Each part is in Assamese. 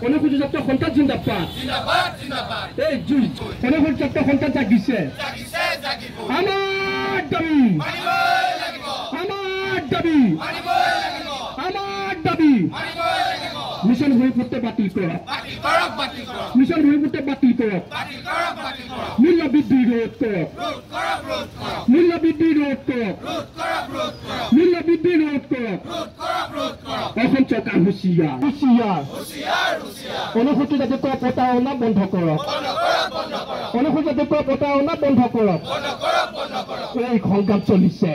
অনুসূচিত জাতীয় সন্তান জিন্দাবাদ এই জুই অনুসূচিত জাতীয় সন্তান জাগিছে আমার দাবি মিশন ভূমিপুত্র বাতিল করক মিশন ভূমিপুত্র বাতিল করক মূল্য বৃদ্ধি রোধ করক মূল্য বৃদ্ধি রোধ করক মূল্য বৃদ্ধি রোধ করক এখন চৰকাৰ হুঁচিয়াৰ অনুসূচিত জাতিক প্ৰতাৰণা বন্ধ কৰক অনুসূচিত জাতিক প্ৰতাৰণা বন্ধ কৰক এই সংগ্ৰাম চলিছে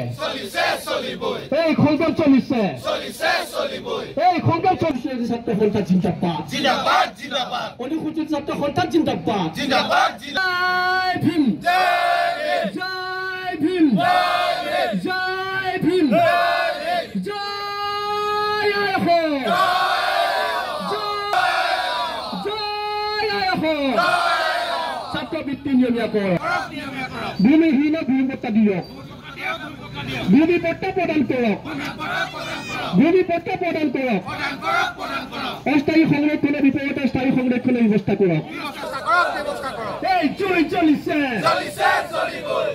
এই সংগ্ৰাম চলিছে এই সংগ্ৰাম চলিছে ছাত্ৰ সন্থান জিন্দাবাদ অনুসূচিত ছাত্ৰ সন্থান জিন্দাবাদ জয় ভীম জয় ভীম জয় ভীম জয় ছাত্ৰবৃত্তি নিয়মীয়া কৰক ভূমিহীন ভূমিপট্টা দিয়ক ভূমিপট্টা প্ৰদান কৰক ভূমিপট্টা প্ৰদান কৰক অস্থায়ী সংৰক্ষণৰ বিপৰীতে স্থায়ী সংৰক্ষণৰ ব্যৱস্থা কৰক এই জুই চলিছে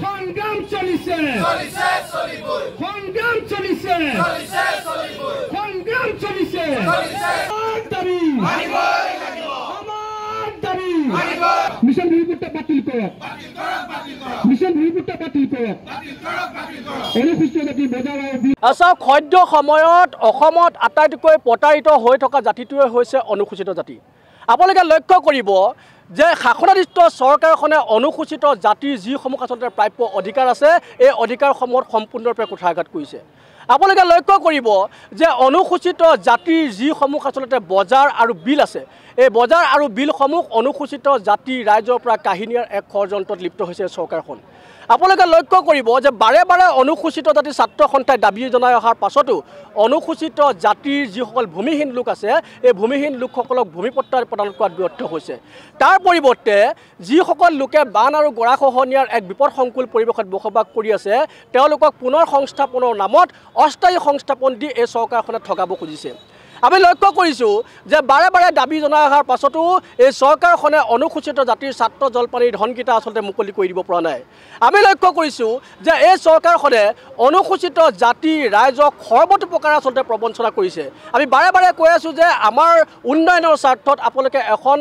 সংগ্ৰাম চলিছে সংগ্ৰাম চলিছে সংগ্ৰাম চলিছে দাবী মিশন ভূমিপুত্ৰ বাতিল কৰক মিশন ভূমিপুত্ৰ বাতিল কৰক অনুসূচিত জাতি বজাৰ আছা খাদ্য সময়ত অসমত আটাইতকৈ প্ৰতাৰিত হৈ থকা জাতিটোৱে হৈছে অনুসূচিত জাতি আপোনালোকে লক্ষ্য কৰিব যে শাসনাধিষ্ঠ চৰকাৰখনে অনুসূচিত জাতিৰ যিসমূহ আচলতে প্ৰাপ্য অধিকাৰ আছে এই অধিকাৰসমূহত সম্পূৰ্ণৰূপে কুঠাৰঘাত কৰিছে আপোনালোকে লক্ষ্য কৰিব যে অনুসূচিত জাতিৰ যিসমূহ আচলতে বজাৰ আৰু বিল আছে এই বজাৰ আৰু বিলসমূহ অনুসূচিত জাতি ৰাইজৰ পৰা কাহিনীৰ এক ষড়যন্ত্ৰত লিপ্ত হৈছে চৰকাৰখন আপোনালোকে লক্ষ্য কৰিব যে বাৰে বাৰে অনুসূচিত জাতি ছাত্ৰ সন্থাই দাবী জনাই অহাৰ পাছতো অনুসূচিত জাতিৰ যিসকল ভূমিহীন লোক আছে এই ভূমিহীন লোকসকলক ভূমিপট্টা প্ৰদান কৰাত ব্যৰ্থ হৈছে তাৰ পৰিৱৰ্তে যিসকল লোকে বান আৰু গৰাখহনীয়াৰ এক বিপদসংকুল পৰিৱেশত বসবাস কৰি আছে তেওঁলোকক পুনৰ সংস্থাপনৰ নামত অস্থায়ী সংস্থাপন দি এই চৰকাৰখনে ঠগাব খুজিছে আমি লক্ষ্য কৰিছোঁ যে বাৰে বাৰে দাবী জনাই অহাৰ পাছতো এই চৰকাৰখনে অনুসূচিত জাতিৰ ছাত্ৰ জলপানীৰ ধনকেইটা আচলতে মুকলি কৰি দিব পৰা নাই আমি লক্ষ্য কৰিছোঁ যে এই চৰকাৰখনে অনুসূচিত জাতি ৰাইজক সৰ্বতোপ্ৰকাৰে আচলতে প্ৰবঞ্চনা কৰিছে আমি বাৰে বাৰে কৈ আছোঁ যে আমাৰ উন্নয়নৰ স্বাৰ্থত আপোনালোকে এখন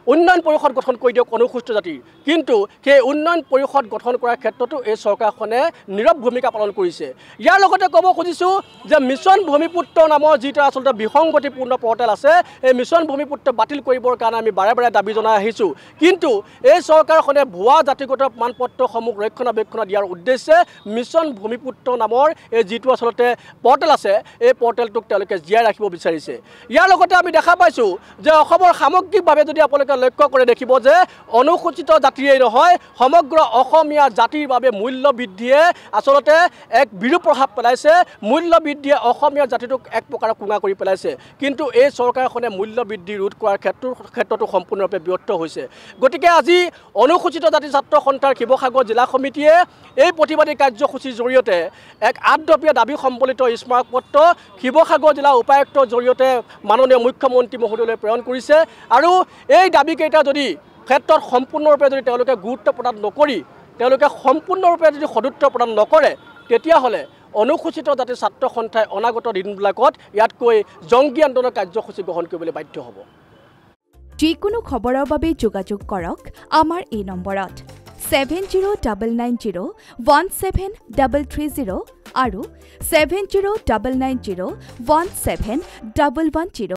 উন্নয়ন পৰিষদ গঠন কৰি দিয়ক অনুসূচিত জাতিৰ কিন্তু সেই উন্নয়ন পৰিষদ গঠন কৰাৰ ক্ষেত্ৰতো এই চৰকাৰখনে নীৰৱ ভূমিকা পালন কৰিছে ইয়াৰ লগতে ক'ব খুজিছোঁ যে মিছন ভূমিপুত্ৰ নামৰ যিটো আচলতে বিসংগতিপূৰ্ণ পৰ্টেল আছে এই মিছন ভূমিপুত্ৰ বাতিল কৰিবৰ কাৰণে আমি বাৰে বাৰে দাবী জনাই আহিছোঁ কিন্তু এই চৰকাৰখনে ভুৱা জাতিগত মানপত্ৰসমূহ ৰক্ষণাবেক্ষণ দিয়াৰ উদ্দেশ্যে মিছন ভূমিপুত্ৰ নামৰ এই যিটো আচলতে পৰ্টেল আছে এই পৰ্টেলটোক তেওঁলোকে জীয়াই ৰাখিব বিচাৰিছে ইয়াৰ লগতে আমি দেখা পাইছোঁ যে অসমৰ সামগ্ৰিকভাৱে যদি আপোনালোকে লক্ষ্য কৰি দেখিব যে অনুসূচিত জাতিয়েই নহয় সমগ্ৰ অসমীয়া জাতিৰ বাবে মূল্য বৃদ্ধিয়ে আচলতে এক বিৰূপ প্ৰভাৱ পেলাইছে মূল্য বৃদ্ধিয়ে অসমীয়া জাতিটোক এক প্ৰকাৰ কুঙা কৰি পেলাইছে কিন্তু এই চৰকাৰখনে মূল্য বৃদ্ধি ৰোধ কৰাৰ ক্ষেত্ৰতো সম্পূৰ্ণৰূপে ব্যৰ্থ হৈছে গতিকে আজি অনুসূচিত জাতি ছাত্ৰ সন্থাৰ শিৱসাগৰ জিলা সমিতিয়ে এই প্ৰতিবাদী কাৰ্যসূচীৰ জৰিয়তে এক আঠদপীয়া দাবী সম্বলিত স্মাৰক পত্ৰ শিৱসাগৰ জিলা উপায়ুক্তৰ জৰিয়তে মাননীয় মুখ্যমন্ত্ৰী মহোদয়লৈ প্ৰেৰণ কৰিছে আৰু এই দাবীকেইটা যদি ক্ষেত্ৰত সম্পূৰ্ণৰূপে যদি তেওঁলোকে গুৰুত্ব প্ৰদান নকৰি তেওঁলোকে সম্পূৰ্ণৰূপে যদি সদুত্তৰ প্ৰদান নকৰে তেতিয়াহ'লে অনুসূচিত জাতিৰ ছাত্ৰ সন্থাই অনাগত দিনবিলাকত ইয়াতকৈ জংগী আন্দোলনৰ কাৰ্যসূচী গ্ৰহণ কৰিবলৈ বাধ্য হ'ব যিকোনো খবৰৰ বাবে যোগাযোগ কৰক আমাৰ এই নম্বৰত 7099017330 আৰু 7099017110